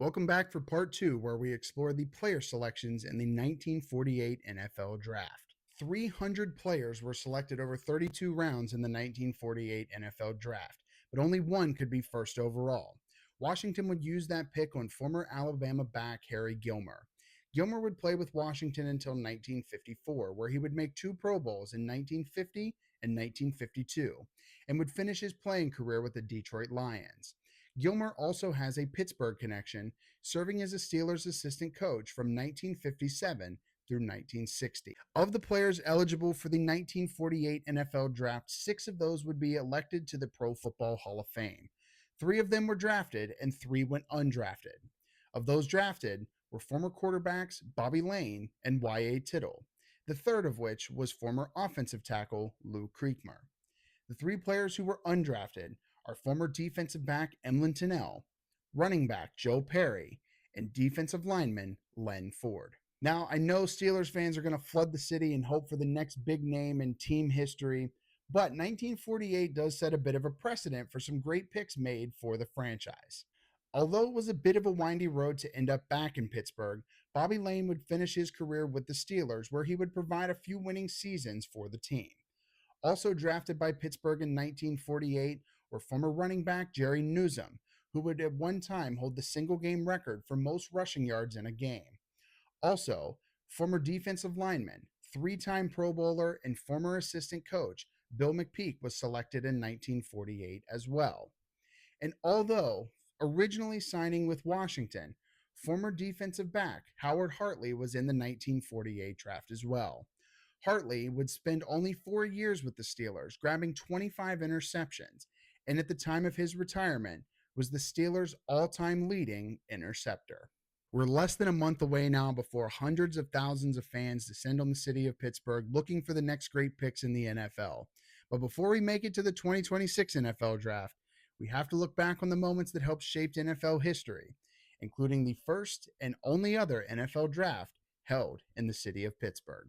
Welcome back for part two, where we explore the player selections in the 1948 NFL Draft. 300 players were selected over 32 rounds in the 1948 NFL Draft, but only one could be first overall. Washington would use that pick on former Alabama back Harry Gilmer. Gilmer would play with Washington until 1954, where he would make two Pro Bowls in 1950 and 1952, and would finish his playing career with the Detroit Lions. Gilmer also has a Pittsburgh connection, serving as a Steelers assistant coach from 1957 through 1960. Of the players eligible for the 1948 NFL Draft, 6 of those would be elected to the Pro Football Hall of Fame. 3 of them were drafted and 3 went undrafted. Of those drafted were former quarterbacks Bobby Lane and Y.A. Tittle, the third of which was former offensive tackle Lou Creekmer. The 3 players who were undrafted are former defensive back Emlyn Tennell, running back Joe Perry, and defensive lineman Len Ford. Now, I know Steelers fans are going to flood the city and hope for the next big name in team history, but 1948 does set a bit of a precedent for some great picks made for the franchise. Although it was a bit of a windy road to end up back in Pittsburgh, Bobby Lane would finish his career with the Steelers, where he would provide a few winning seasons for the team. Also drafted by Pittsburgh in 1948 were former running back Jerry Newsom, who would at one time hold the single game record for most rushing yards in a game. Also, former defensive lineman, 3-time Pro Bowler, and former assistant coach Bill McPeak was selected in 1948 as well. And although originally signing with Washington, former defensive back Howard Hartley was in the 1948 draft as well. Hartley would spend only 4 years with the Steelers, grabbing 25 interceptions, and at the time of his retirement was the Steelers' all-time leading interceptor. We're less than a month away now before hundreds of thousands of fans descend on the city of Pittsburgh looking for the next great picks in the NFL. But before we make it to the 2026 NFL Draft, we have to look back on the moments that helped shape NFL history, including the first and only other NFL Draft held in the city of Pittsburgh.